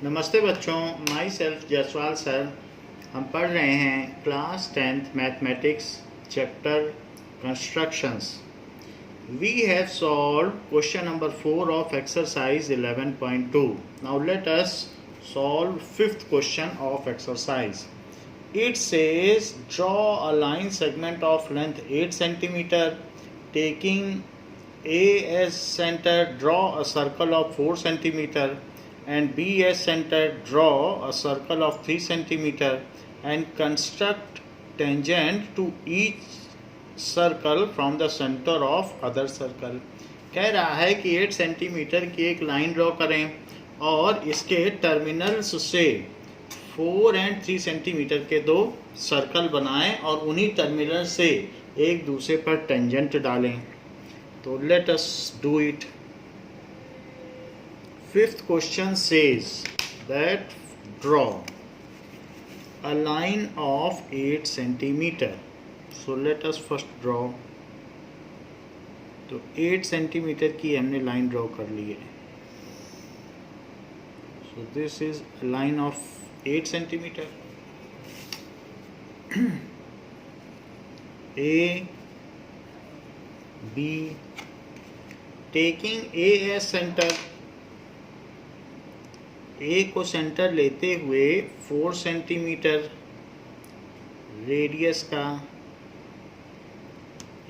नमस्ते बच्चों, my self Jaswal sir. हम पढ़ रहे हैं class 10th mathematics chapter constructions. We have solve question number 4 of exercise 11.2. Now let us solve fifth question of exercise. It says draw a line segment of length 8 centimeter. Taking A as center, draw a circle of 4 centimeter and B as center, draw a circle of 3 centimeter and construct tangent to each circle from the center of other circle. कह रहा है कि 8 centimetre की एक line draw करें और इसके terminals से 4 and 3 सेंटीमीटर के दो सर्कल बनाएं और उन्हीं टर्मिनल से एक दूसरे पर टेंजेंट डालें. तो let us do it. Fifth question says that draw a line of 8 centimeter. So let us first draw. तो 8 सेंटीमीटर की हमने लाइन ड्रॉ कर ली है. So this is a line of 8 centimeter. A, B, taking A as center. ए को centre लेते हुए 4 centimetre radius का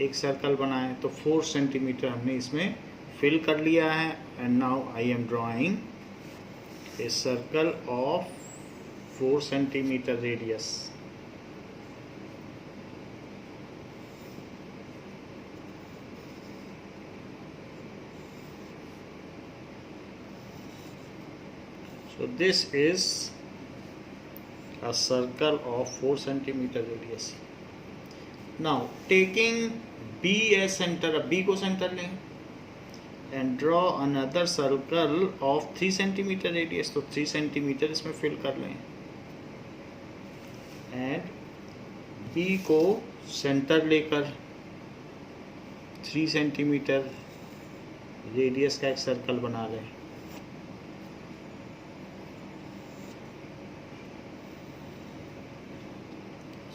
एक सर्कल बनाएं. तो 4 सेंटीमीटर हमने इसमें फिल कर लिया है. And now I am drawing a circle of 4 centimetre radius. So this is a circle of 4 centimeter radius. Now taking B as center, अब B को सेंटर लें and draw another circle of 3 centimeter radius. तो 3 centimetre इसमें fill कर लें and B को centre लेकर 3 centimetre radius का एक सर्कल बना लें.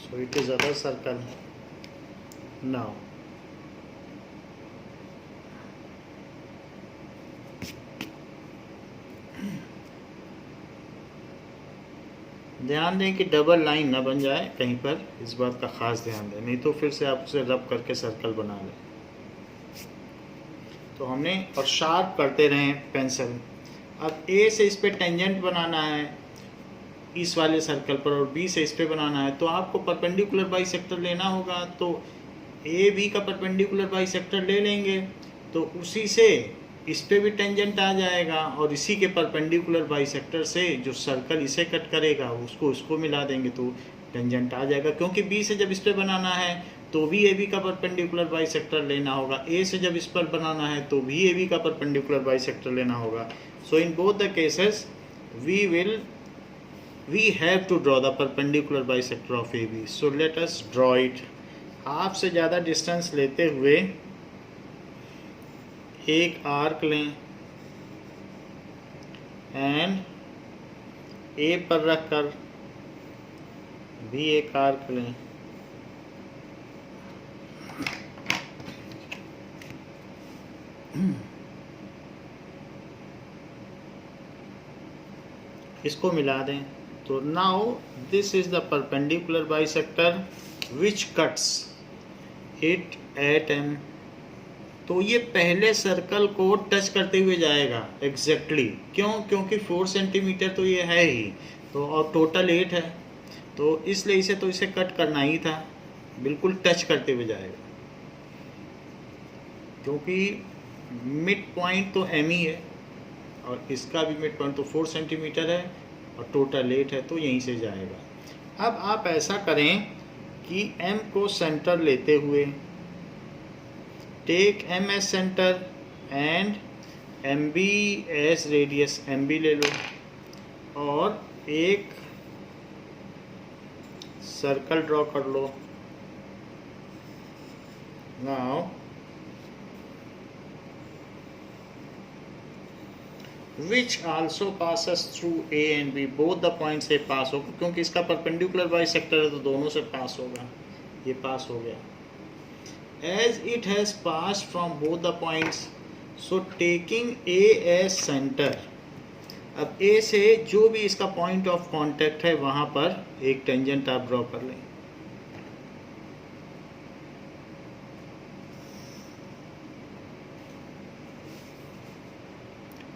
So it is other circle. Now ध्यान दें कि डबल लाइन ना बन जाए कहीं पर. इस बात का खास ध्यान दें, नहीं तो फिर से आप उसे रब करके सर्कल बना लें. तो हमने और शार्प करते रहें पेंसिल. अब ए से इस पे टेंजेंट बनाना है इस वाले सर्कल पर और बी से इस पे बनाना है. तो आपको परपेंडिकुलर बाइसेक्टर लेना होगा. तो ए बी का परपेंडिकुलर बाइसेक्टर ले लेंगे तो उसी से इस पे भी टेंजेंट आ जाएगा और इसी के परपेंडिकुलर बाइसेक्टर से जो सर्कल इसे कट करेगा उसको मिला देंगे तो टेंजेंट आ जाएगा. क्योंकि बी से जब इस पे बनाना है तो भी ए बी का परपेंडिकुलर बाइसेक्टर लेना होगा. ए से जब इस पर बनाना है तो भी ए बी का परपेंडिकुलर बाइसेक्टर लेना होगा. So in both the cases we have to draw the perpendicular bisector of AB. So let us draw it. Half से ज़्यादा डिस्टेंस लेते हुए एक आर्क लें एंड ए पर रखकर भी एक आर्क लें. इसको मिला दें. तो now this is the perpendicular bisector which cuts it at M. तो ये पहले सर्कल को टच करते हुए जाएगा एग्जैक्टली. क्यों? क्योंकि 4 सेंटीमीटर तो ये है ही, तो और टोटल 8 है तो इसलिए इसे कट करना ही था. बिल्कुल टच करते हुए जाएगा क्योंकि मिड पॉइंट तो M ही है और इसका भी मिड पॉइंट तो 4 सेंटीमीटर है और टोटल 8 है तो यहीं से जाएगा. अब आप ऐसा करें कि M को सेंटर लेते हुए take M as centre and MB as radius. MB ले लो और एक सर्कल ड्रॉ कर लो. Now which also passes through A and B, both the point से पास होगा, क्योंकि इसका परपेंडिकुलर बाइसेक्टर है तो दोनों से पास होगा, ये पास हो गया. As it has pass from both the points, so taking A as centre, अब ए से जो भी इसका पॉइंट ऑफ कांटेक्ट है वहां पर एक टेंजेंट आप ड्रॉ कर लें.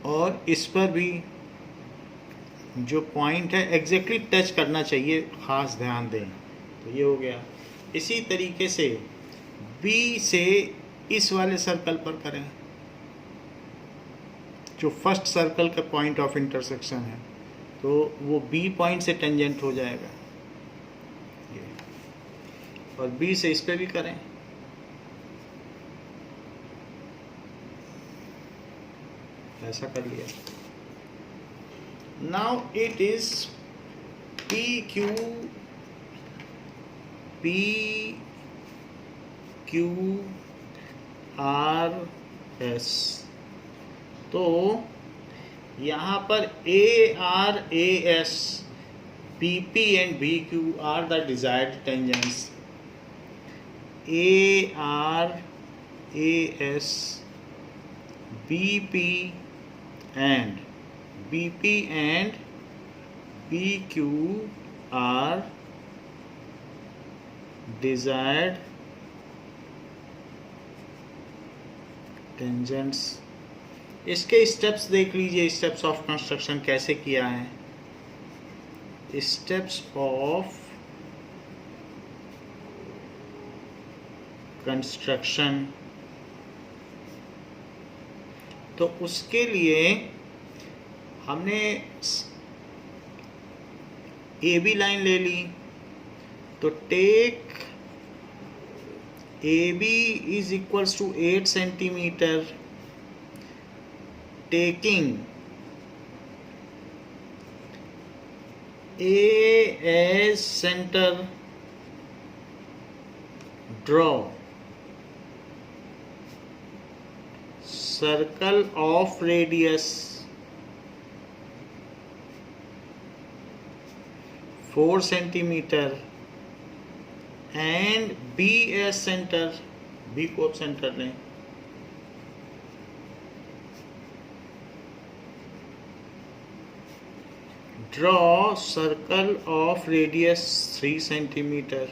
और इस पर भी जो पॉइंट है एग्जैक्टली टच करना चाहिए, खास ध्यान दें. तो ये हो गया. इसी तरीके से बी से इस वाले सर्कल पर करें, जो फर्स्ट सर्कल का पॉइंट ऑफ इंटरसेक्शन है, तो वो बी पॉइंट से टेंजेंट हो जाएगा. ये, और बी से इस पे भी करें. ऐसा कर लिया. Now it is P Q R S. तो यहाँ पर A R A S, B P and B Q are the desired tangents. A R A S, B P and BP and PQ are desired tangents. इसके steps देख लीजिए, steps of construction कैसे किया है. Steps of construction, तो उसके लिए हमने ए बी लाइन ले ली. तो take A B is equals to 8 centimetre, taking A as centre, draw circle of radius 4 centimeter and B as center, B को अब सेंटर लें. Draw circle of radius 3 centimeter,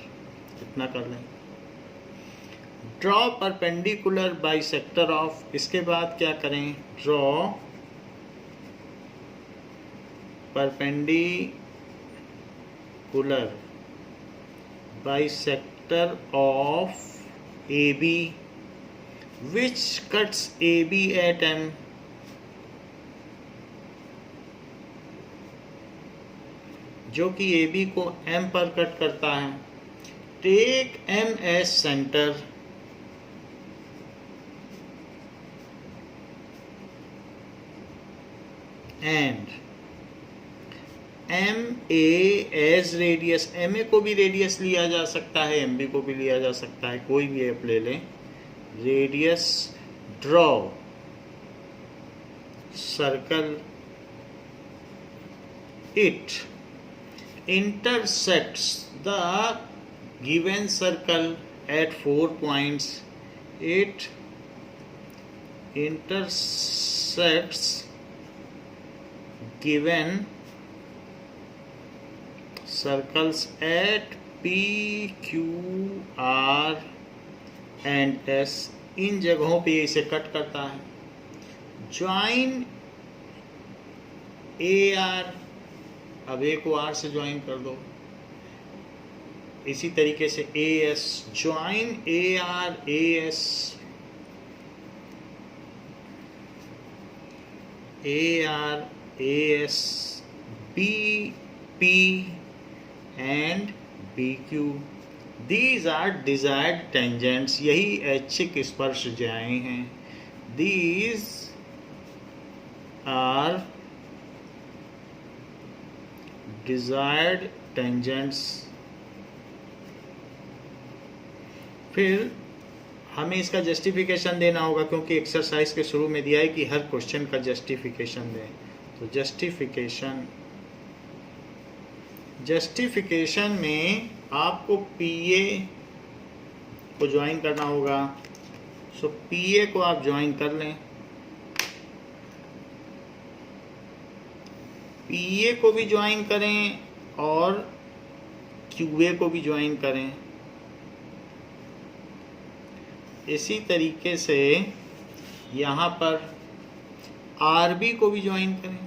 इतना कर लें. ड्रॉ परपेंडिकुलर बाइसेक्टर ऑफ, इसके बाद क्या करें, draw perpendicular bisector of A B which cuts A B at M. जो कि ए बी को एम पर कट करता है. Take M as centre, and M A as radius, M A को भी रेडियस लिया जा सकता है, एम बी को भी लिया जा सकता है, कोई भी आप ले लें. Radius, draw circle, it intersects the given circle at 4 points. It intersects given circles at P, Q, R and S. इन जगहों पे इसे कट करता है. ज्वाइन ए आर, अब ए को आर से ज्वाइन कर दो. इसी तरीके से A S, join A R A S, A R A S, B P and B Q. These are desired tangents, यही ऐच्छिक स्पर्श ज्याएं हैं. These are desired tangents. फिर हमें इसका जस्टिफिकेशन देना होगा, क्योंकि एक्सरसाइज के शुरू में दिया है कि हर क्वेश्चन का जस्टिफिकेशन दें। तो जस्टिफिकेशन में आपको पीए को ज्वाइन करना होगा। सो पीए को आप ज्वाइन कर लें, पीए को भी ज्वाइन करें और क्यूए को भी ज्वाइन करें। इसी तरीके से यहाँ पर आरबी को भी ज्वाइन करें,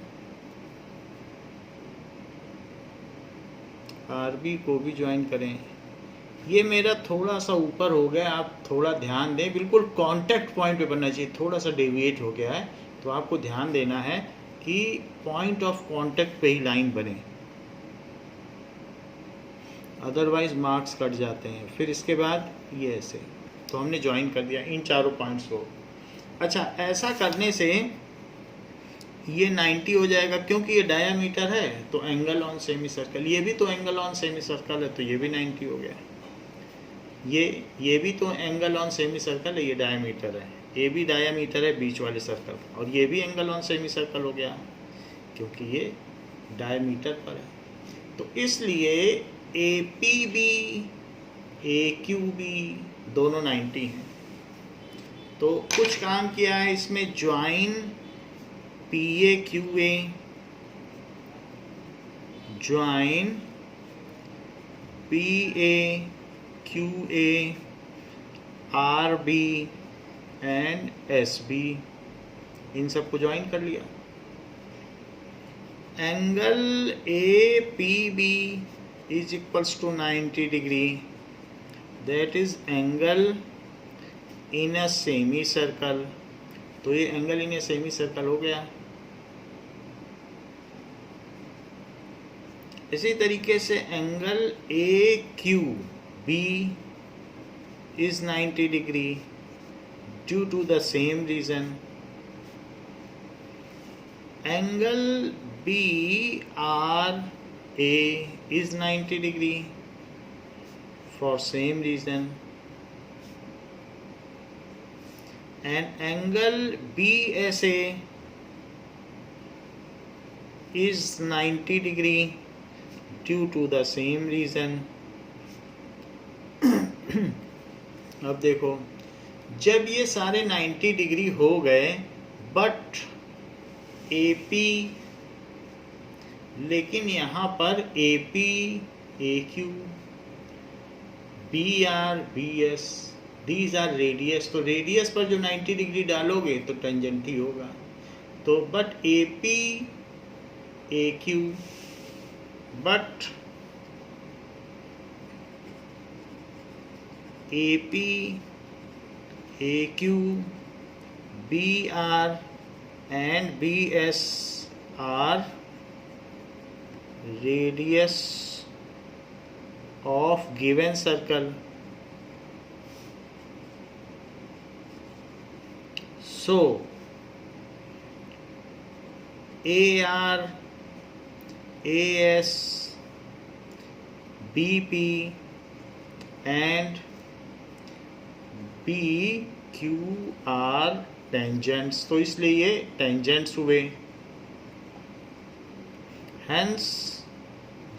आरबी को भी ज्वाइन करें। ये मेरा थोड़ा सा ऊपर हो गया, आप थोड़ा ध्यान दें, बिल्कुल कांटेक्ट पॉइंट पे बनना चाहिए, थोड़ा सा डेविएट हो गया है, तो आपको ध्यान देना है कि पॉइंट ऑफ कांटेक्ट पे ही लाइन बने, अदरवाइज मार्क्स कट जाते हैं। फिर इसके बाद ये ऐसे, तो हमने ज्वाइन कर दिया इन चारों पॉइंट्स को। अच्छा, ऐसा करने से ये 90 हो जाएगा, क्योंकि ये डायामीटर है तो एंगल ऑन सेमी सर्कल, ये भी तो एंगल ऑन सेमी सर्कल है, तो ये भी 90 हो गया। ये भी तो एंगल ऑन सेमी सर्कल है, ये डायामीटर है, ये भी डायामीटर है बीच वाले सर्कल, और ये भी एंगल ऑन सेमी सर्कल हो गया क्योंकि ये डायामीटर पर है। तो इसलिए A P B A Q B दोनों 90 हैं। तो कुछ काम किया है इसमें, join P A Q A, join P A Q A R B and S B, इन सबको ज्वाइन कर लिया। Angle A P B is equals to 90 degree, that is angle in a semicircle. तो ये angle in a semicircle हो गया। इसी तरीके से angle A Q B is 90 degree due to the same reason. Angle BRA is 90 degree for same reason. And angle BSA is 90 degree due to the same reason. अब देखो, जब ये सारे 90 डिग्री हो गए, बट AP, लेकिन यहाँ पर AP AQ BR BS these are radius, तो रेडियस पर जो 90 डिग्री डालोगे तो टेंजेंट ही होगा। तो but AP AQ but AP AQ BR and BS are radius of given circle. So AR AS BP and PQ are tangents, तो इसलिए ये tangents हुए, hence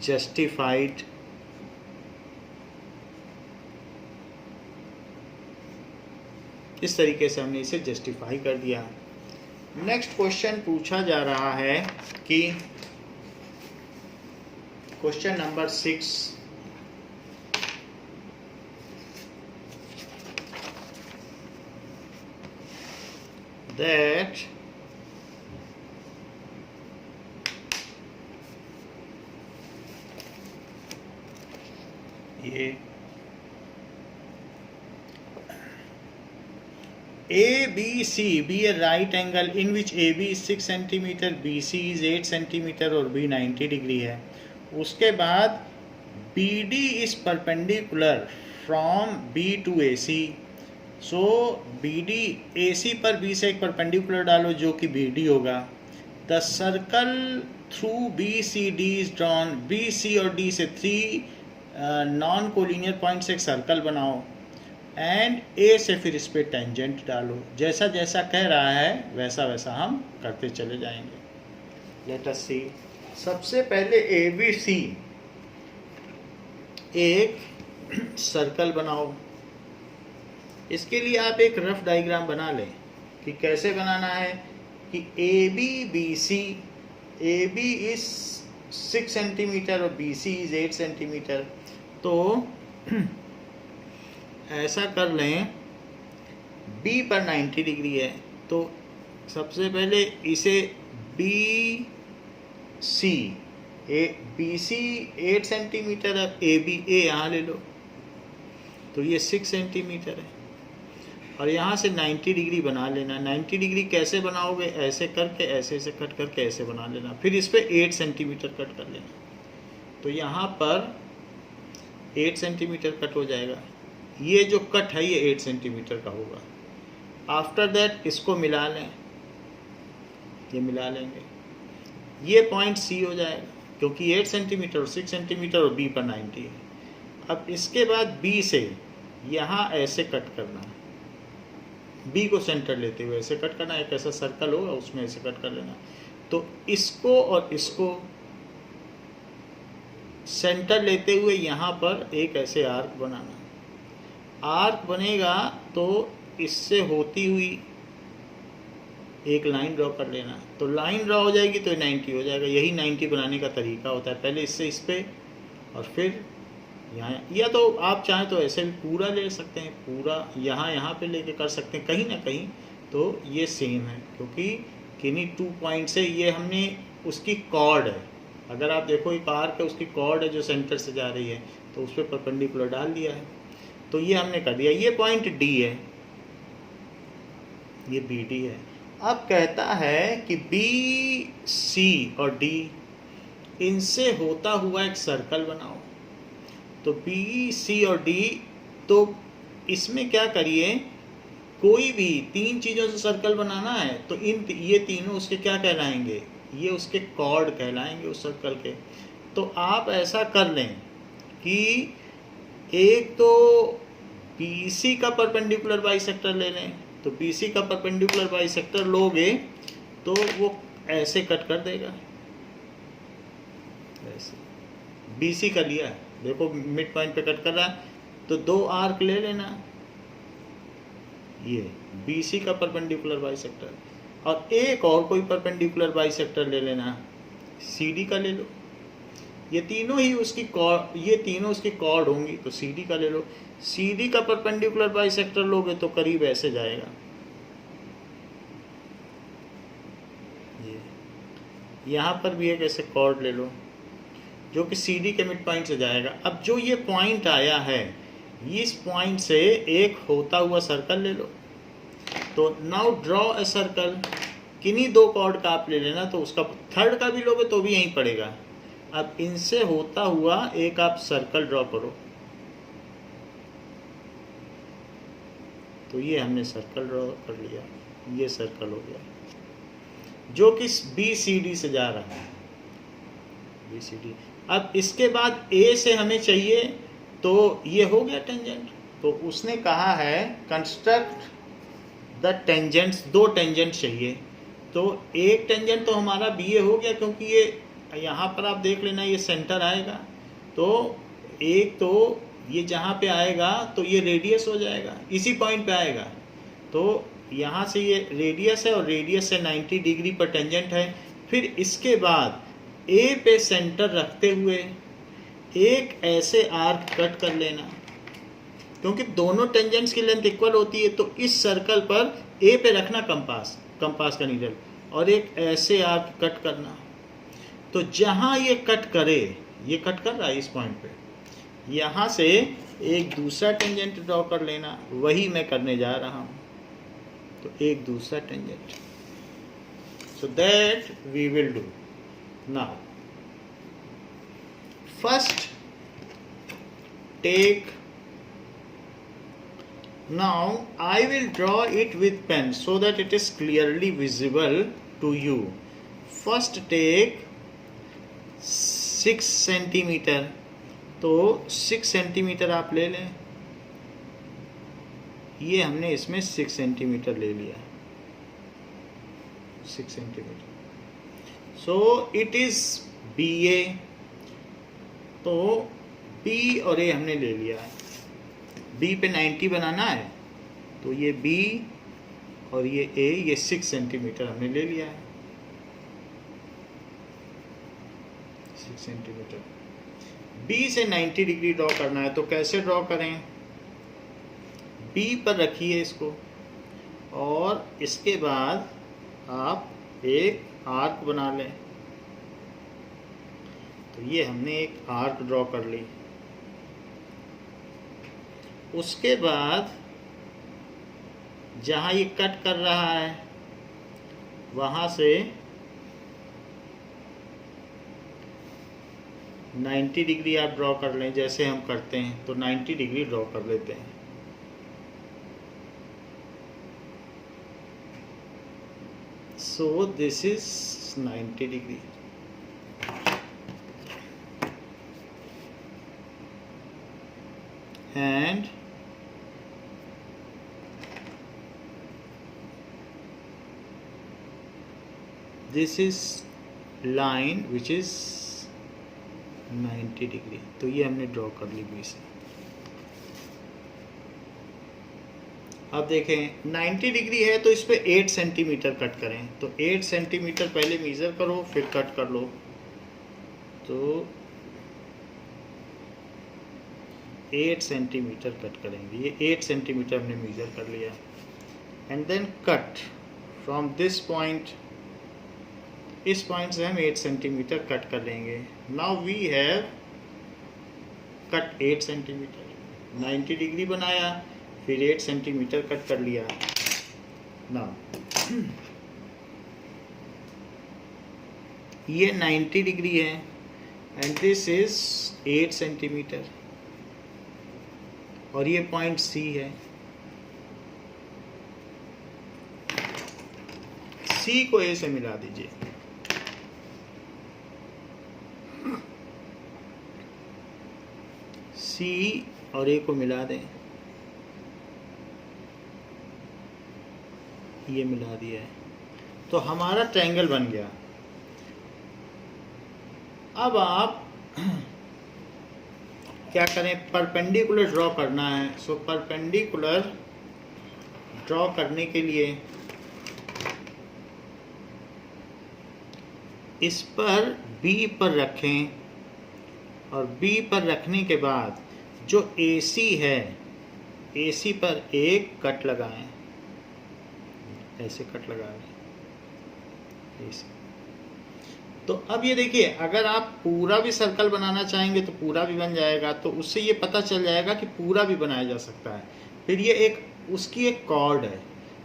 justified। इस तरीके से हमने इसे जस्टिफाई कर दिया। नेक्स्ट क्वेश्चन पूछा जा रहा है कि क्वेश्चन नंबर 6, that ये ABC be a right angle in which AB is 6 centimeter, BC is 8 centimeter और B 90 डिग्री है। उसके बाद BD is perpendicular from B to AC। So BD AC पर B से एक परपेंडिकुलर डालो जो कि BD होगा। The circle through BCD is drawn, BC और D से 3 नॉन कोलिनियर पॉइंट से एक सर्कल बनाओ। एंड ए से फिर इस पर टेंजेंट डालो। जैसा जैसा कह रहा है वैसा वैसा हम करते चले जाएंगे। लेट अस सी। सबसे पहले ए बी सी एक सर्कल बनाओ। इसके लिए आप एक रफ डायग्राम बना लें कि कैसे बनाना है कि A B B C, A B is 6 centimetre और बी सी इज 8 सेंटीमीटर। तो ऐसा कर लें, बी पर 90 डिग्री है तो सबसे पहले इसे B C, B C 8 centimetre है, ए बी ए यहाँ ले लो तो ये 6 सेंटीमीटर है और यहाँ से 90 डिग्री बना लेना। 90 डिग्री कैसे बनाओगे, ऐसे करके ऐसे से कट करके ऐसे बना लेना, फिर इस पर 8 सेंटीमीटर कट कर लेना। तो यहाँ पर 8 सेंटीमीटर कट हो जाएगा। ये जो कट है ये 8 सेंटीमीटर का होगा। आफ्टर दैट इसको मिला लें, ये मिला लेंगे, ये पॉइंट सी हो जाएगा क्योंकि 8 सेंटीमीटर और 6 सेंटीमीटर और बी पर 90 है। अब इसके बाद बी से यहाँ ऐसे कट करना है, बी को सेंटर लेते हुए ऐसे कट करना। एक ऐसा सर्कल होगा उसमें ऐसे कट कर लेना। तो इसको और इसको सेंटर लेते हुए यहाँ पर एक ऐसे आर्क बनाना। आर्क बनेगा तो इससे होती हुई एक लाइन ड्रॉ कर लेना। तो लाइन ड्रॉ हो जाएगी तो 90 हो जाएगा। यही 90 बनाने का तरीका होता है, पहले इससे इस पे और फिर यहाँ, या तो आप चाहें तो ऐसे भी पूरा ले सकते हैं, पूरा यहाँ पे लेके कर सकते हैं। कहीं ना कहीं तो ये सेम है क्योंकि किन्हीं 2 पॉइंट से ये हमने उसकी कॉर्ड है, अगर आप देखो एक आर्क है उसकी कॉर्ड है जो सेंटर से जा रही है तो उस पर परपेंडिकुलर डाल दिया है। तो ये हमने कर दिया। ये पॉइंट डी है, ये बी डी है। अब कहता है कि बी सी और डी इनसे होता हुआ एक सर्कल बनाओ। तो बी सी और डी, तो इसमें क्या करिए, कोई भी 3 चीज़ों से सर्कल बनाना है तो ये तीनों उसके क्या कहलाएंगे, ये उसके कॉर्ड कहलाएंगे उस सर्कल के। तो आप ऐसा कर लें कि एक तो BC का परपेंडिकुलर बाइसेक्टर ले लें। तो BC का परपेंडिकुलर बाइसेक्टर लोगे तो वो ऐसे कट कर देगा, ऐसे। BC का लिया है, देखो मिड पॉइंट पे कट कर रहा है तो 2 आर्क ले लेना, ये BC का परपेंडिकुलर बाइसेक्टर, और एक और कोई परपेंडिकुलर बाइसेक्टर ले लेना, CD का ले लो। ये तीनों ही उसकी कॉर्ड, ये तीनों उसकी कॉर्ड होंगी तो CD का ले लो। CD का परपेंडिकुलर बाइसेक्टर लोगे तो करीब ऐसे जाएगा, ये यहाँ पर भी एक ऐसे कॉर्ड ले लो जो कि CD के मिड पॉइंट से जाएगा। अब जो ये पॉइंट आया है, इस पॉइंट से एक होता हुआ सर्कल ले लो। तो नाउ ड्रॉ अ सर्कल, किन्हीं 2 कॉर्ड का आप ले लेना, तो उसका थर्ड का भी लोगे तो भी यहीं पड़ेगा। अब इनसे होता हुआ एक आप सर्कल ड्रॉ करो। तो ये हमने सर्कल ड्रॉ कर लिया, ये सर्कल हो गया जो कि BCD से जा रहा है, BCD। अब इसके बाद A से हमें चाहिए तो ये हो गया टेंजेंट। तो उसने कहा है कंस्ट्रक्ट द टेंजेंट्स, 2 टेंजेंट चाहिए। तो एक टेंजेंट तो हमारा BA हो गया क्योंकि ये यहाँ पर आप देख लेना ये सेंटर आएगा। तो एक तो ये जहाँ पे आएगा तो ये रेडियस हो जाएगा, इसी पॉइंट पे आएगा। तो यहाँ से ये रेडियस है और रेडियस से 90 डिग्री पर टेंजेंट है। फिर इसके बाद A पे सेंटर रखते हुए एक ऐसे आर्क कट कर लेना, क्योंकि दोनों टेंजेंट्स की लेंथ इक्वल होती है। तो इस सर्कल पर A पे रखना कंपास का नीडल और एक ऐसे आर्क कट करना। तो जहाँ ये कट करे, ये कट कर रहा है इस पॉइंट पे, यहाँ से एक दूसरा टेंजेंट ड्रॉ कर लेना, वही मैं करने जा रहा हूँ। तो एक दूसरा tangent, so that we will do now. First take, now I will draw it with pen so that it is clearly visible to you. First take 6 centimetre, तो 6 सेंटीमीटर आप ले लें। ये हमने इसमें 6 सेंटीमीटर ले लिया, 6 centimetre. So it is B A, तो बी और ए हमने ले लिया है। बी पे 90 बनाना है, तो ये बी और ये ए, ये 6 सेंटीमीटर हमने ले लिया है, 6 सेंटीमीटर। बी से 90 डिग्री ड्रॉ करना है, तो कैसे ड्रॉ करें? बी पर रखिए इसको, और इसके बाद आप एक आर्क बना लें। तो ये हमने एक आर्क ड्रॉ कर ली। उसके बाद जहाँ ये कट कर रहा है वहाँ से 90 डिग्री आप ड्रॉ कर लें, जैसे हम करते हैं। तो 90 डिग्री ड्रॉ कर लेते हैं। So this is 90 degree. And this is line which is 90 degree. तो ये हमने ड्रॉ कर ली बी से। अब देखें 90 डिग्री है, तो इस पे 8 सेंटीमीटर कट करें। तो 8 सेंटीमीटर पहले मेज़र करो, फिर कट कर लो। तो 8 सेंटीमीटर कट करेंगे। ये 8 सेंटीमीटर हमने मेज़र कर लिया। And then cut from this point, इस पॉइंट से हम 8 सेंटीमीटर कट कर लेंगे। Now we have cut 8 centimetre, 90 degree बनाया, फिर 8 सेंटीमीटर कट कर लिया। नाउ ये 90 डिग्री है एंड दिस इज 8 सेंटीमीटर, और ये पॉइंट सी है। सी को ए से मिला दीजिए। सी और ए को मिला दें। ये मिला दिया है, तो हमारा ट्रायंगल बन गया। अब आप क्या करें? परपेंडिकुलर ड्रॉ करना है। सो परपेंडिकुलर ड्रॉ करने के लिए इस पर बी पर रखें, और बी पर रखने के बाद जो AC है, AC पर एक कट लगाएं। ऐसे कट लगा लें ऐसे। तो अब ये देखिए, अगर आप पूरा भी सर्कल बनाना चाहेंगे तो पूरा भी बन जाएगा। तो उससे ये पता चल जाएगा कि पूरा भी बनाया जा सकता है। फिर ये एक उसकी एक कॉर्ड है,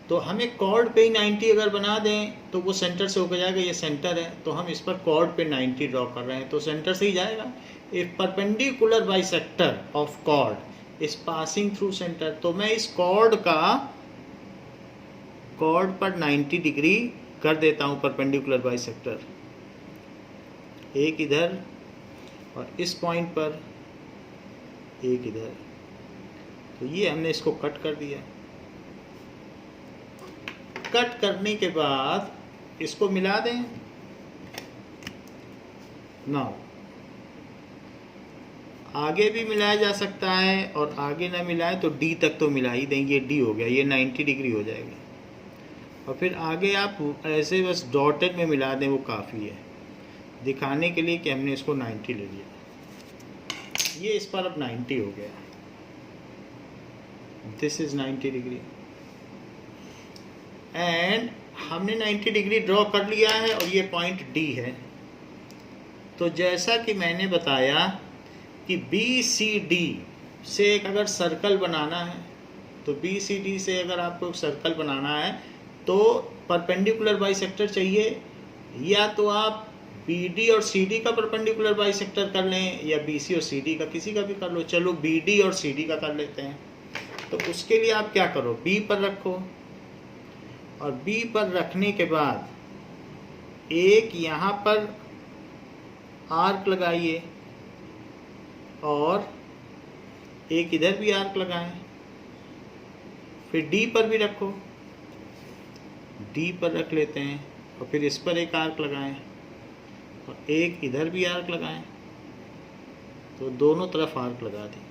तो हम एक कॉर्ड पे ही 90 अगर बना दें तो वो सेंटर से होकर जाएगा। ये सेंटर है, तो हम इस पर कॉर्ड पे 90 ड्रॉ कर रहे हैं, तो सेंटर से ही जाएगा। If perpendicular bisector of chord is passing through centre, तो मैं इस कॉर्ड पर 90 डिग्री कर देता हूँ परपेंडिकुलर बाइसेक्टर। एक इधर और इस पॉइंट पर एक इधर। तो ये हमने इसको कट कर दिया। कट करने के बाद इसको मिला दें। नाउ आगे भी मिलाया जा सकता है, और आगे ना मिलाए तो डी तक तो मिला ही दें। ये डी हो गया, ये 90 डिग्री हो जाएगा। और फिर आगे आप ऐसे बस डॉटेड में मिला दें, वो काफ़ी है दिखाने के लिए कि हमने इसको 90 ले लिया। ये इस पर अब 90 हो गया। दिस इज 90 डिग्री एंड हमने 90 डिग्री ड्रॉ कर लिया है, और ये पॉइंट डी है। तो जैसा कि मैंने बताया कि BCD से एक अगर सर्कल बनाना है, तो BCD से अगर आपको सर्कल बनाना है तो परपेंडिकुलर बाइसेक्टर चाहिए। या तो आप BD और CD का परपेंडिकुलर बाइसेक्टर कर लें, या BC और CD का, किसी का भी कर लो। चलो BD और CD का कर लेते हैं। तो उसके लिए आप क्या करो? B पर रखो, और B पर रखने के बाद एक यहाँ पर आर्क लगाइए, और एक इधर भी आर्क लगाएं। फिर डी पर भी रखो, डी पर रख लेते हैं और फिर इस पर एक आर्क लगाएं और एक इधर भी आर्क लगाएं, तो दोनों तरफ आर्क लगा दी।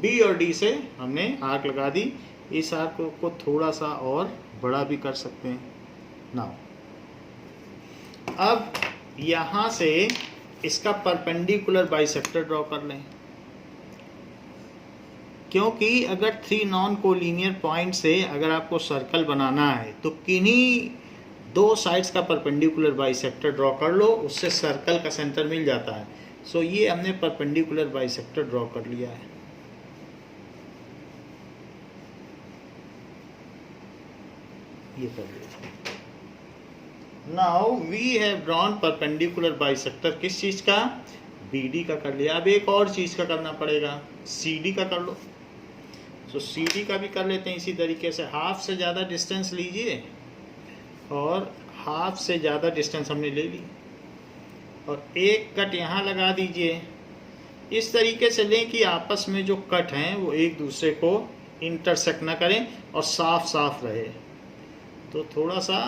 बी और डी से हमने आर्क लगा दी। इस आर्क को थोड़ा सा और बड़ा भी कर सकते हैं। नाउ अब यहाँ से इसका परपेंडिकुलर बाइसेक्टर ड्रॉ कर लें, क्योंकि अगर 3 नॉन कोलिनियर पॉइंट से अगर आपको सर्कल बनाना है तो किन्हीं 2 साइड्स का परपेंडिकुलर बाइसेक्टर ड्रॉ कर लो, उससे सर्कल का सेंटर मिल जाता है। सो ये हमने परपेंडिकुलर बाइसेक्टर ड्रॉ कर लिया है। ये कर लिया। Now we have drawn perpendicular bisector, किस चीज का? बीडी का कर लिया। अब एक और चीज का करना पड़ेगा, सीडी का कर लो। तो सीडी का भी कर लेते हैं इसी तरीके से। हाफ से ज़्यादा डिस्टेंस लीजिए और हाफ से ज़्यादा डिस्टेंस हमने ले ली और एक कट यहाँ लगा दीजिए। इस तरीके से लें कि आपस में जो कट हैं वो एक दूसरे को इंटरसेक्ट ना करें और साफ साफ रहे, तो थोड़ा सा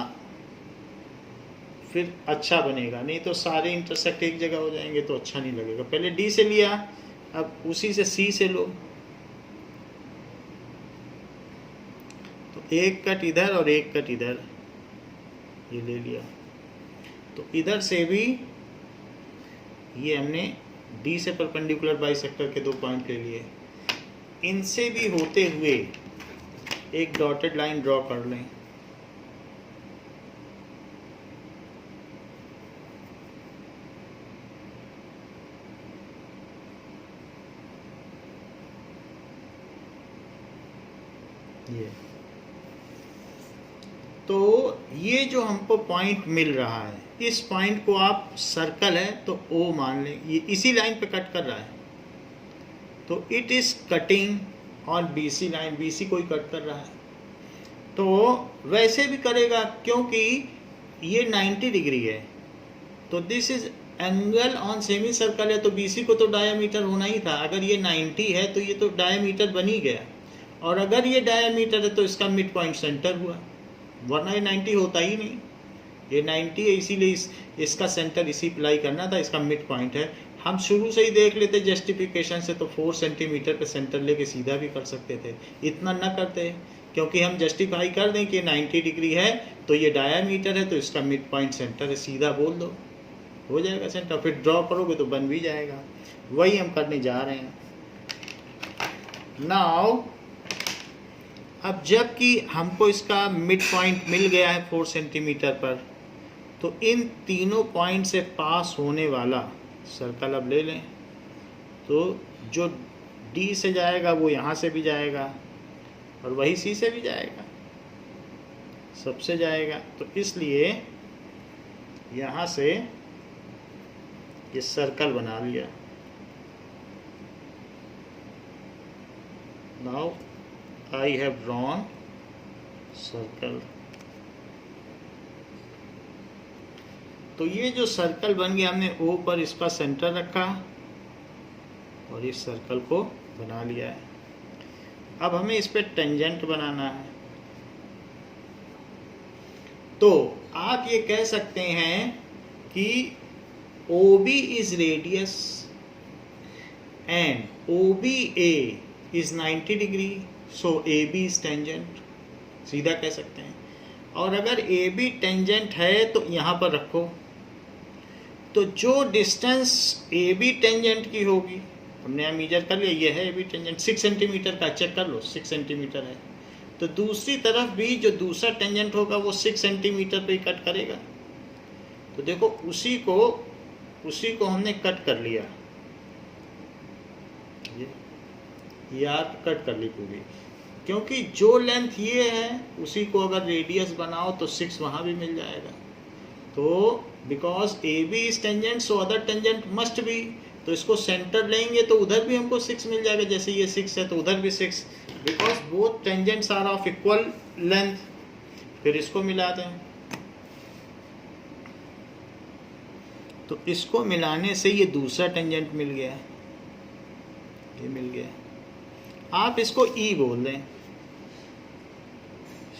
फिर अच्छा बनेगा। नहीं तो सारे इंटरसेक्ट एक जगह हो जाएंगे तो अच्छा नहीं लगेगा। पहले डी से लिया, अब उसी से सी से लो, तो एक कट इधर और एक कट इधर, ये ले लिया। तो इधर से भी ये हमने डी से परपेंडिकुलर बाइसेक्टर के 2 पॉइंट ले लिए। इनसे भी होते हुए एक डॉटेड लाइन ड्रॉ कर लें। ये तो ये जो हमको पॉइंट मिल रहा है, इस पॉइंट को आप सर्कल है तो ओ मान लें, ये इसी लाइन पे कट कर रहा है, तो it is cutting on BC line. BC कोई कट कर रहा है तो वैसे भी करेगा, क्योंकि ये 90 डिग्री है तो this is angle on semi circle है, तो बीसी को तो डायमीटर होना ही था। अगर ये 90 है तो ये तो डायमीटर बन ही गया, और अगर ये डायमीटर है तो इसका मिड पॉइंट सेंटर हुआ, वरना ये 90 होता ही नहीं। ये 90 है इसीलिए इसका सेंटर इसी प्लाई करना था, इसका मिड पॉइंट है। हम शुरू से ही देख लेते जस्टिफिकेशन से, तो 4 सेंटीमीटर पे सेंटर लेके सीधा भी कर सकते थे। इतना न करते क्योंकि हम जस्टिफाई कर दें कि 90 डिग्री है तो ये डायमीटर है तो इसका मिड पॉइंट सेंटर है, सीधा बोल दो, हो जाएगा सेंटर। फिर ड्रॉ करोगे तो बन भी जाएगा। वही हम करने जा रहे हैं। नाउ अब जबकि हमको इसका मिड पॉइंट मिल गया है 4 सेंटीमीटर पर, तो इन तीनों पॉइंट से पास होने वाला सर्कल अब ले लें। तो जो डी से जाएगा वो यहाँ से भी जाएगा और वही सी से भी जाएगा, सबसे जाएगा। तो इसलिए यहाँ से ये सर्कल बना लिया। Now I have drawn circle। तो ये जो सर्कल बन गया, हमने O पर इसका सेंटर रखा और इस सर्कल को बना लिया है। अब हमें इस पे टेंजेंट बनाना है। तो आप ये कह सकते हैं कि OB is radius and OBA is 90 degree, so AB is tangent, सीधा कह सकते हैं। और अगर AB टेंजेंट है तो यहाँ पर रखो, तो जो डिस्टेंस AB टेंजेंट की होगी, हमने यहाँ मीजर कर लिया, ये है AB टेंजेंट 6 सेंटीमीटर का, चेक कर लो 6 सेंटीमीटर है। तो दूसरी तरफ भी जो दूसरा टेंजेंट होगा वो 6 सेंटीमीटर पे ही कट करेगा। तो देखो उसी को हमने कट कर लिया, ये आर्क कट कर ली पूरी, क्योंकि जो लेंथ ये है उसी को अगर रेडियस बनाओ तो 6 वहाँ भी मिल जाएगा। तो because A B is tangent so other tangent must be, तो इसको सेंटर लेंगे तो उधर भी हमको 6 मिल जाएगा। जैसे ये 6 है तो उधर भी 6, because both tangents are of equal length. फिर इसको मिलाते हैं, तो इसको मिलाने से ये दूसरा टेंजेंट मिल गया, ये मिल गया। आप इसको ई बोल दें।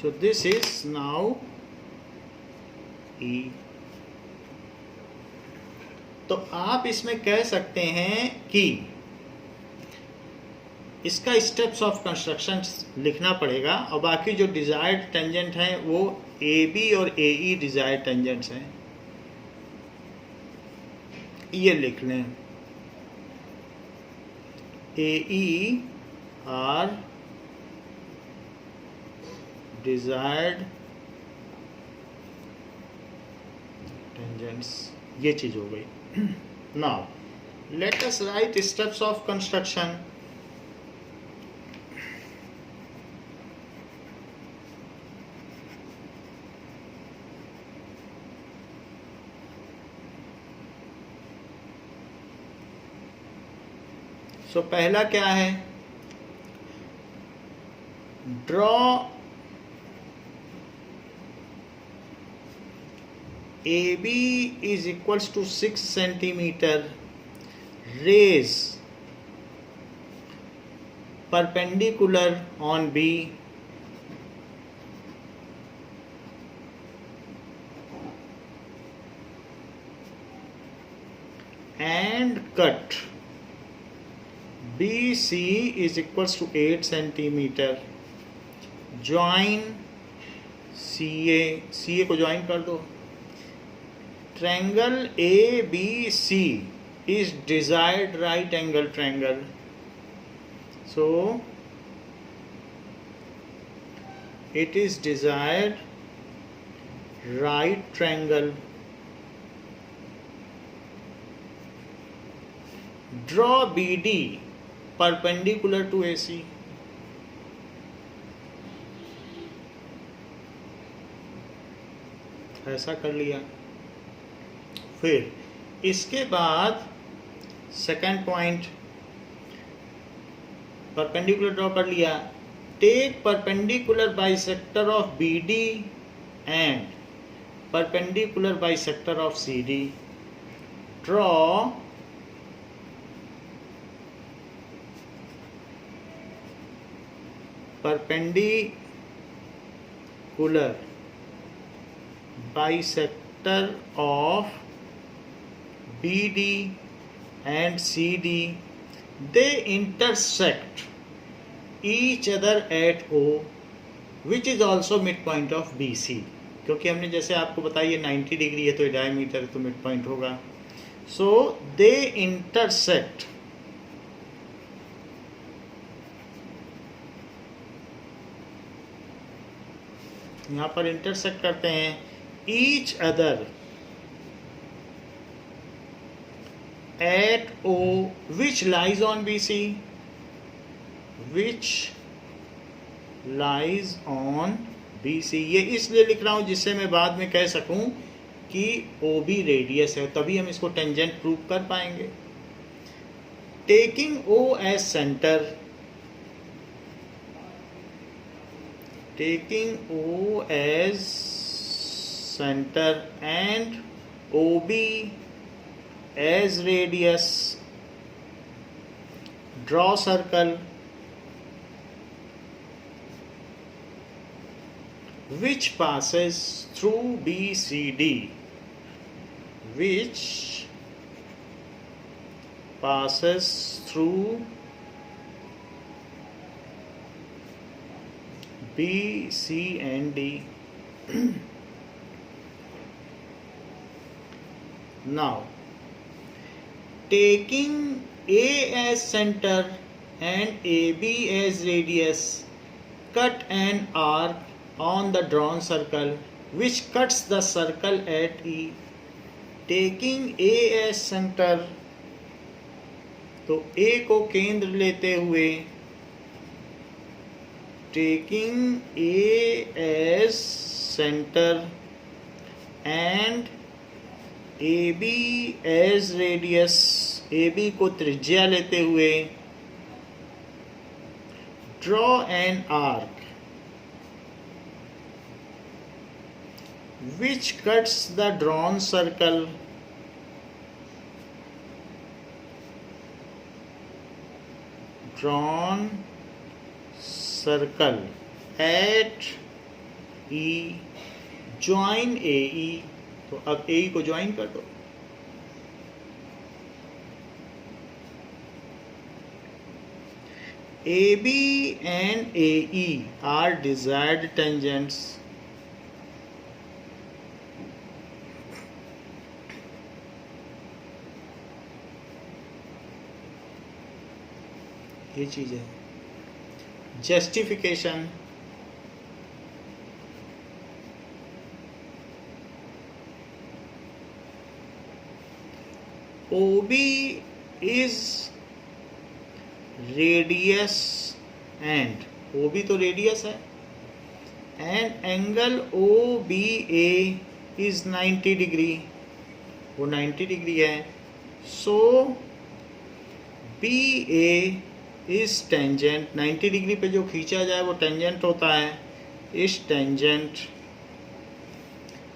सो दिस इज नाउ ई। तो आप इसमें कह सकते हैं कि इसका स्टेप्स ऑफ कंस्ट्रक्शन लिखना पड़ेगा और बाकी जो डिजायर्ड टेंजेंट हैं वो ए बी और ए ई डिजायर्ड टेंजेंट्स हैं, ये लिख लें। A E are desired tangents, ये चीज हो गई। Now let us write steps of construction. So पहला क्या है, draw AB is equals to 6 centimeter, raise perpendicular on B and cut BC is equals to 8 centimeter, join CA को join कर दो। Triangle ABC is desired right angle triangle. So it is desired right triangle. Draw BD perpendicular to AC. ऐसा कर लिया। फिर इसके बाद second point, perpendicular draw कर लिया। Take perpendicular bisector of BD and perpendicular bisector of CD. Draw perpendicular bisector of BD and CD. They intersect each other at O, which is also midpoint of BC. क्योंकि हमने जैसे आपको बताया ये 90 degree है तो ये डायमीटर तो मिड पॉइंट होगा। सो दे इंटरसेक्ट, यहाँ पर इंटरसेक्ट करते हैं each other at O which lies on BC, which lies on BC। ये इसलिए लिख रहा हूँ जिससे मैं बाद में कह सकूं कि OB रेडियस है, तभी हम इसको टेंजेंट प्रूव कर पाएंगे। Taking O as centre, taking O as center and OB as radius, draw circle which passes through BCD, which passes through B, C and D. Now, taking A as center and AB as radius, cut an arc on the drawn circle which cuts the circle at E. Taking A as center, तो A को केंद्र लेते हुए taking A as center and AB as radius, AB को त्रिज्या लेते हुए draw an arc which cuts the drawn circle circle at E join A E. तो अब ए ई को ज्वाइन कर दो। AB and AE are desired tangents. ये चीज है। Justification, OB is radius and OB तो रेडियस है and angle OBA is 90 degree, वो 90 डिग्री है। सो BA इज टेंजेंट, 90 डिग्री पे जो खींचा जाए वो टेंजेंट होता है, इस टेंजेंट।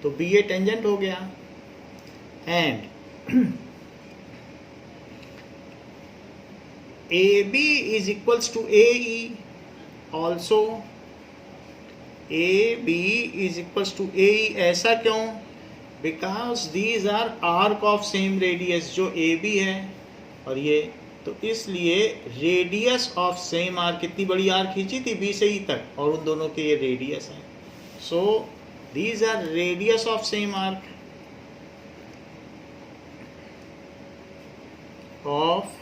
तो BA टेंजेंट हो गया and AB is equals to AE also। AB is equals to AE, ऐसा क्यों? Because these are arc of same radius, जो AB है और ये, तो इसलिए रेडियस ऑफ सेम आर्क, कितनी बड़ी आर्क खींची थी B से E तक, और उन दोनों के ये रेडियस है। सो these are radius of same arc of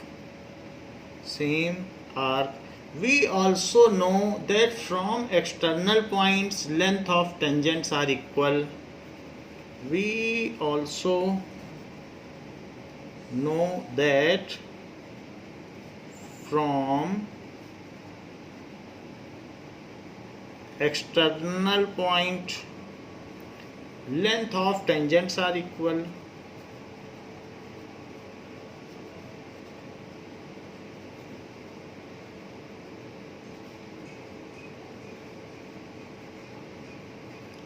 same arc। We also know that from external points length of tangents are equal। We also know that from external point length of tangents are equal।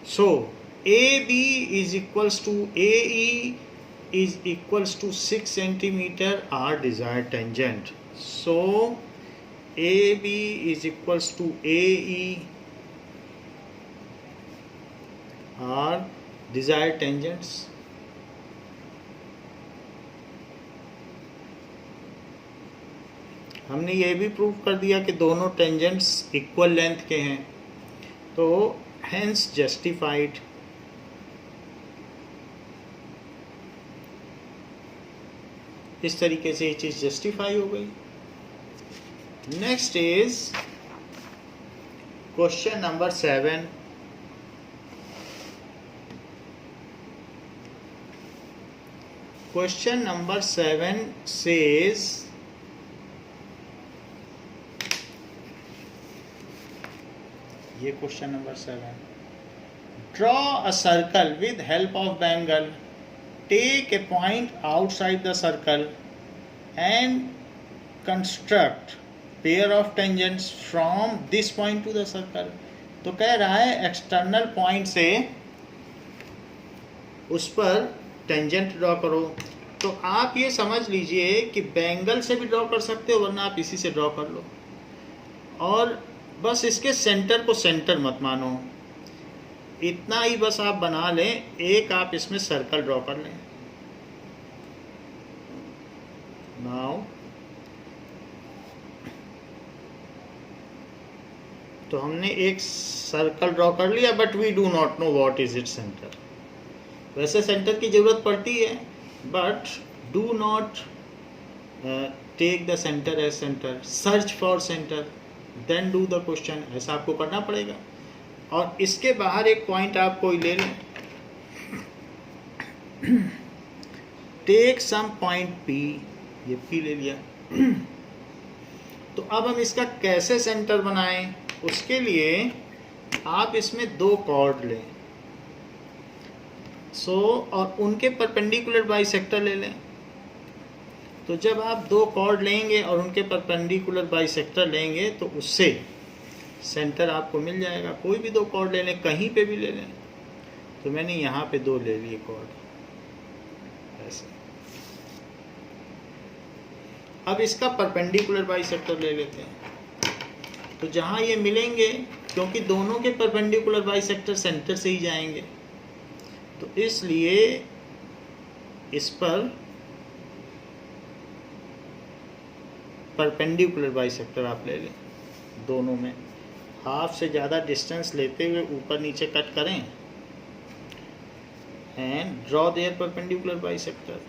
So AB is equals to AE is equals to 6 centimeter are desired tangent। So AB is equals to AE are desired tangents। हमने ये भी prove कर दिया कि दोनों tangents equal length के हैं, तो hence justified। इस तरीके से ये चीज जस्टिफाई हो गई। Next is question number 7। Question number 7 says ये question number 7, draw a circle with help of bangle, take a point outside the circle and construct pair of tangents from this point to the circle. तो कह रहा है external point से उस पर tangent draw करो। तो आप ये समझ लीजिए कि बैंगल से भी ड्रॉ कर सकते हो, वरना आप इसी से ड्रॉ कर लो, और बस इसके सेंटर को सेंटर मत मानो, इतना ही बस आप बना लें। एक आप इसमें सर्कल ड्रॉ कर लें। नाउ तो हमने एक सर्कल ड्रॉ कर लिया, but we do not know what is it centre. वैसे सेंटर की जरूरत पड़ती है, but do not take the centre as centre, search for centre then do the question, ऐसा आपको करना पड़ेगा। और इसके बाहर एक पॉइंट आप कोई ले लें, टेक सम पॉइंट P, ये P ले लिया। तो अब हम इसका कैसे सेंटर बनाएं, उसके लिए आप इसमें 2 कॉर्ड लें, और उनके परपेंडिकुलर बाइसेक्टर ले लें। तो जब आप 2 कॉर्ड लेंगे और उनके परपेंडिकुलर बाइसेक्टर लेंगे तो उससे सेंटर आपको मिल जाएगा। कोई भी 2 कॉर्ड ले लें, कहीं पे भी ले लें। तो मैंने यहाँ पे 2 ले लिए कॉर्ड ऐसे। अब इसका परपेंडिकुलर बाइसेक्टर ले लेते हैं। तो जहाँ ये मिलेंगे, क्योंकि दोनों के परपेंडिकुलर बाइसेक्टर सेंटर से ही जाएंगे, तो इसलिए इस पर परपेंडिकुलर बाइसेक्टर आप ले लें। दोनों में हाफ से ज़्यादा डिस्टेंस लेते हुए ऊपर नीचे कट करें and draw there perpendicular bisector.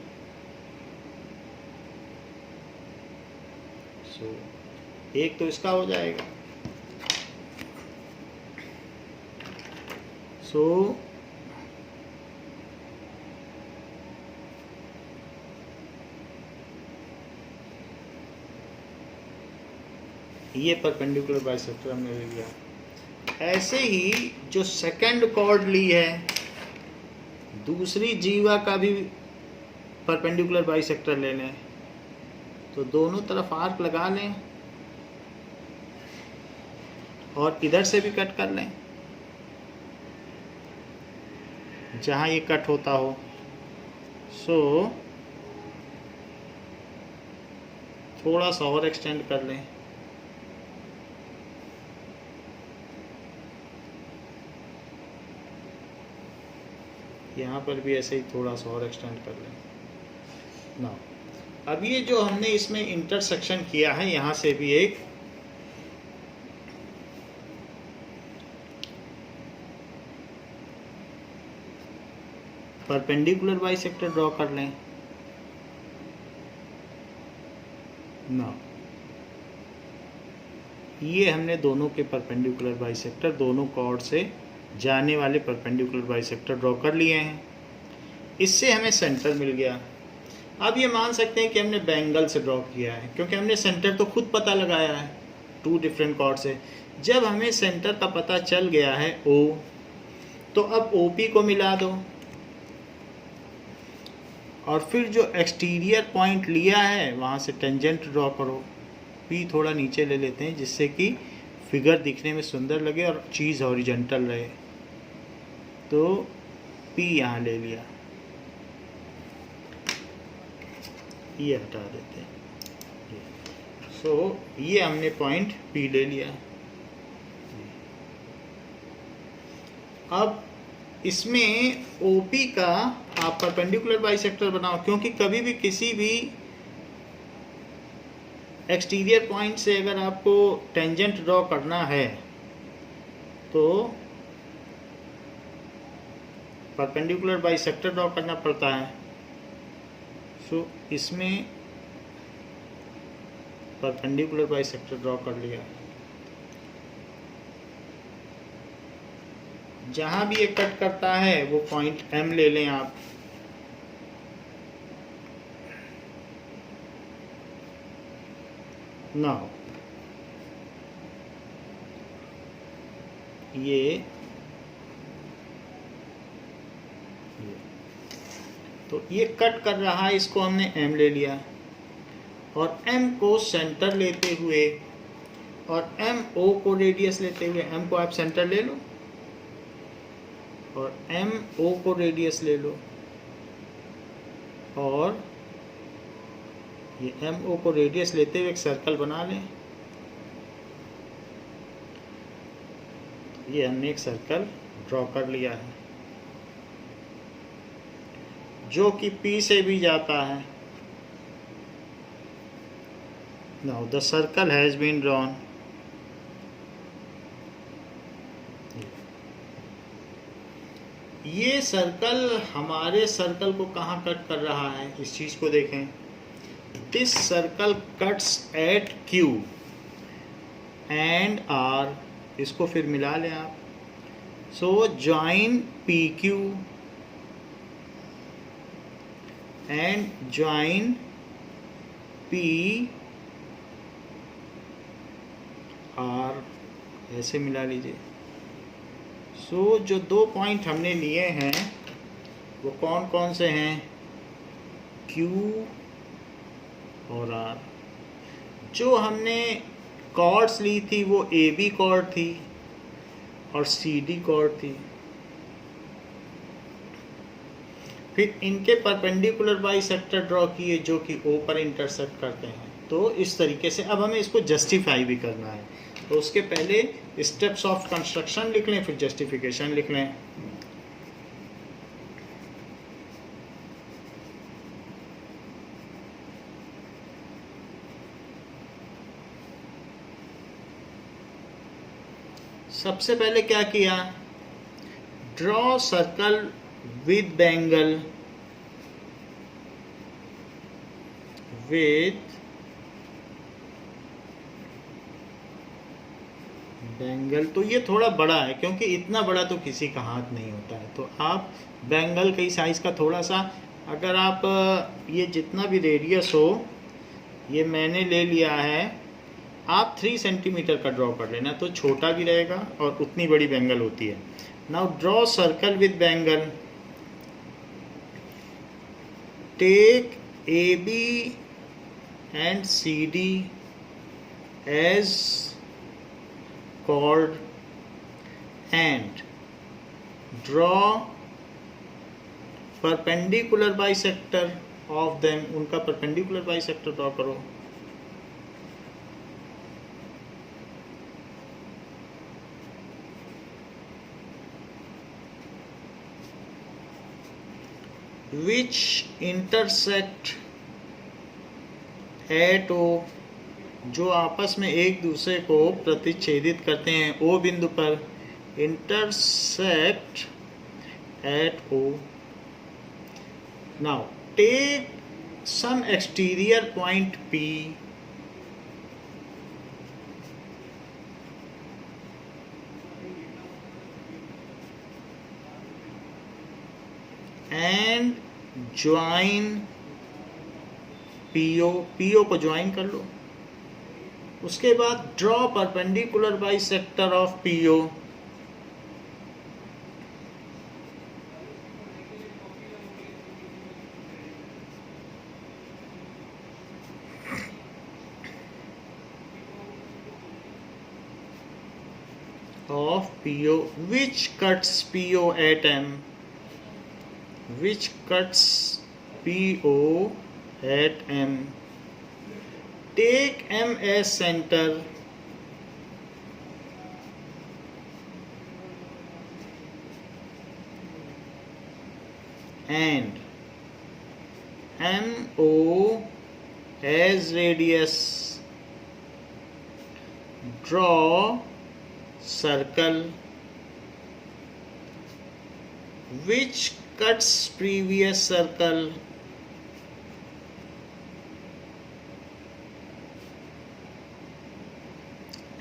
So एक तो इसका हो जाएगा। सो ये परपेंडिकुलर बाइसेक्टर हमने ले लिया। ऐसे ही जो सेकंड कॉर्ड ली है, दूसरी जीवा का भी परपेंडिकुलर बाइसेक्टर ले लें। तो दोनों तरफ आर्क लगा लें और इधर से भी कट कर लें जहाँ ये कट होता हो। सो थोड़ा सा और एक्सटेंड कर लें। यहाँ पर भी ऐसे ही थोड़ा सा और एक्सटेंड कर लें ना। अब ये जो हमने इसमें इंटरसेक्शन किया है, यहाँ से भी एक परपेंडिकुलर बाइसेक्टर ड्रॉ कर लें ना। ये हमने दोनों के परपेंडिकुलर बाइसेक्टर, दोनों कॉर्ड से जाने वाले परपेंडिकुलर बाइसेक्टर ड्रॉ कर लिए हैं। इससे हमें सेंटर मिल गया। अब ये मान सकते हैं कि हमने बैंगल से ड्रॉ किया है, क्योंकि हमने सेंटर तो खुद पता लगाया है टू डिफरेंट कॉर्ड से। जब हमें सेंटर का पता चल गया है O, तो अब OP को मिला दो और फिर जो एक्सटीरियर पॉइंट लिया है वहाँ से टेंजेंट ड्रॉ करो। P थोड़ा नीचे ले लेते हैं जिससे कि फिगर दिखने में सुंदर लगे और चीज़ हॉरिजॉन्टल रहे। तो P यहाँ ले लिया, ये हटा देते हैं। सो ये हमने पॉइंट P ले लिया। अब इसमें OP का आप परपेंडिकुलर बाइसेक्टर बनाओ, क्योंकि कभी भी किसी भी एक्सटीरियर पॉइंट से अगर आपको टेंजेंट ड्रॉ करना है तो परपेंडिकुलर बाइसेक्टर ड्रॉ करना पड़ता है। सो इसमें परपेंडिकुलर बाइसेक्टर ड्रॉ कर लिया। जहाँ भी ये कट करता है वो पॉइंट M ले लें आप। नाउ ये तो ये कट कर रहा है, इसको हमने M ले लिया और M को सेंटर लेते हुए और MO को रेडियस लेते हुए, M को आप सेंटर ले लो और MO को रेडियस ले लो और ये MO को रेडियस लेते हुए एक सर्कल बना लें। ये हमने एक सर्कल ड्रॉ कर लिया है जो कि P से भी जाता है। Now the circle has been drawn. ये सर्कल हमारे सर्कल को कहाँ कट कर रहा है, इस चीज़ को देखें। This circle cuts at Q and R, इसको फिर मिला लें आप। सो join PQ and join PR, ऐसे मिला लीजिए। सो जो दो पॉइंट हमने लिए हैं वो कौन कौन से हैं, Q और R। जो हमने कॉर्ड्स ली थी वो AB कॉर्ड थी और CD कॉर्ड थी। फिर इनके परपेंडिकुलर बाइसेक्टर ड्रॉ किए जो कि O पर इंटरसेक्ट करते हैं। तो इस तरीके से अब हमें इसको जस्टिफाई भी करना है। तो उसके पहले स्टेप्स ऑफ कंस्ट्रक्शन लिख लें, फिर जस्टिफिकेशन लिख लें। सबसे पहले क्या किया, draw circle with bangle, with bangle. तो ये थोड़ा बड़ा है, क्योंकि इतना बड़ा तो किसी का हाथ नहीं होता है, तो आप बैंगल के साइज का थोड़ा सा, अगर आप ये जितना भी रेडियस हो, ये मैंने ले लिया है, आप 3 सेंटीमीटर का ड्रॉ कर लेना, तो छोटा भी रहेगा और उतनी बड़ी बैंगल होती है। Now draw circle with bangle, take AB and CD as chord and draw perpendicular bisector of them, उनका perpendicular bisector ड्रॉ करो। which intersect at O, जो आपस में एक दूसरे को प्रतिच्छेदित करते हैं O बिंदु पर, intersect at O। now take some exterior point P and join PO, PO को ज्वाइन कर लो। उसके बाद draw perpendicular bisector of PO, of PO which cuts PO at M, which cuts PO at M। take M as center and MO as radius, draw circle which cuts previous circle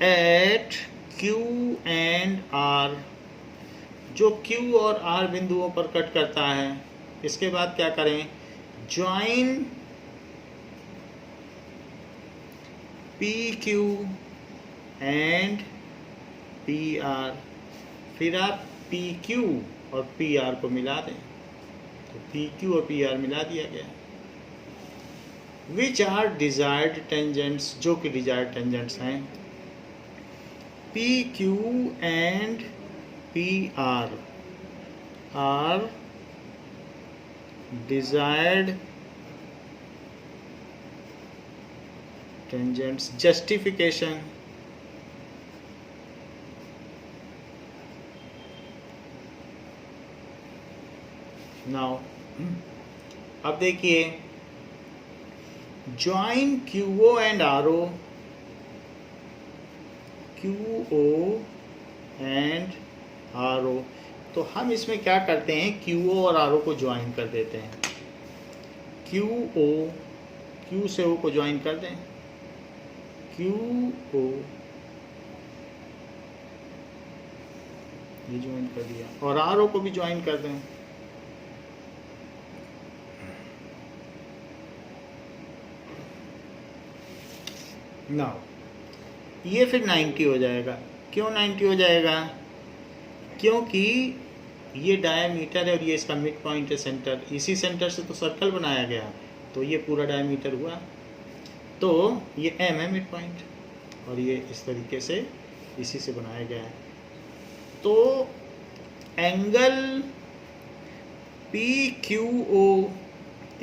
at Q and R, जो Q और R बिंदुओं पर cut करता है। इसके बाद क्या करें, ज्वाइन PQ एंड PR, फिर आप PQ और PR को मिला दें, तो PQ और PR मिला दिया गया। विच आर डिजायर्ड टेंजेंट्स, जो कि डिजायर्ड टेंजेंट्स हैं, PQ and PR are desired tangents. Justification, now अब देखिए, join QO and RO, QO and RO। तो हम इसमें क्या करते हैं, QO और RO को ज्वाइन कर देते हैं। QO, Q से O को ज्वाइन कर दें, QO ये ज्वाइन कर दिया, और RO को भी ज्वाइन कर दें। नाउ ये फिर 90 हो जाएगा। क्यों 90 हो जाएगा, क्योंकि ये डायमीटर है और ये इसका मिड पॉइंट है, सेंटर। इसी सेंटर से तो सर्कल बनाया गया, तो ये पूरा डायमीटर हुआ, तो ये M है मिड पॉइंट, और ये इस तरीके से इसी से बनाया गया है। तो angle PQO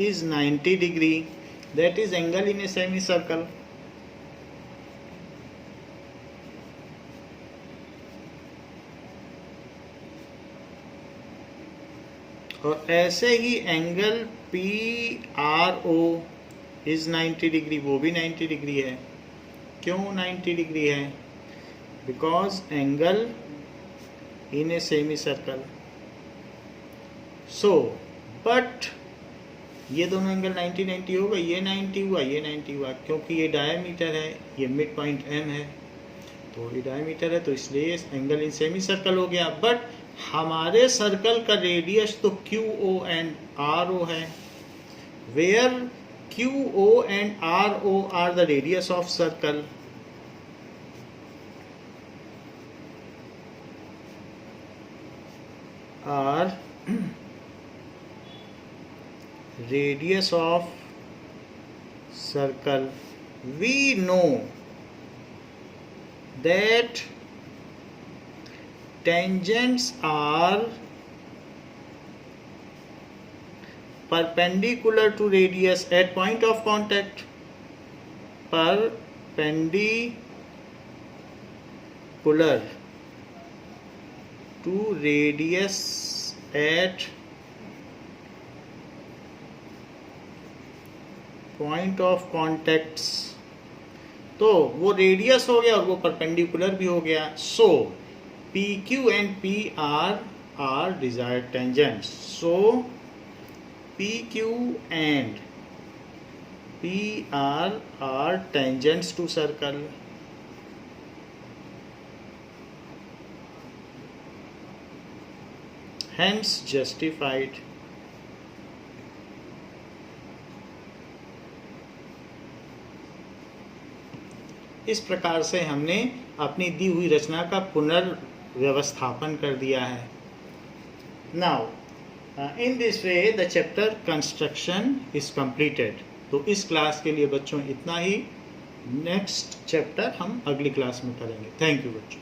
is 90 degree, that is angle in a semicircle। और ऐसे ही angle P R O is 90 degree, वो भी 90 डिग्री है। क्यों 90 डिग्री है? Because angle in a semicircle. So but ये दोनों एंगल 90 90 होगा, ये 90 हुआ, ये 90 हुआ, क्योंकि ये डायमीटर है, ये मिड पॉइंट एम है, तो ये डायमीटर है, तो इसलिए एंगल इन सेमी सर्कल हो गया। बट हमारे सर्कल का रेडियस तो Q O and R O है, where Q O and R O are the radius of circle. R radius of circle. We know that tangents are perpendicular to radius at point of contact. Perpendicular to radius at point of contacts. तो वो radius हो गया और वो perpendicular भी हो गया। So P Q and P R desired tangents. So P Q and P R tangents to circle. Hence justified। इस प्रकार से हमने अपनी दी हुई रचना का पुनर्व्यवस्थापन कर दिया है। Now in this way the chapter construction is completed. तो इस क्लास के लिए बच्चों इतना ही। नेक्स्ट चैप्टर हम अगली क्लास में करेंगे। थैंक यू बच्चों।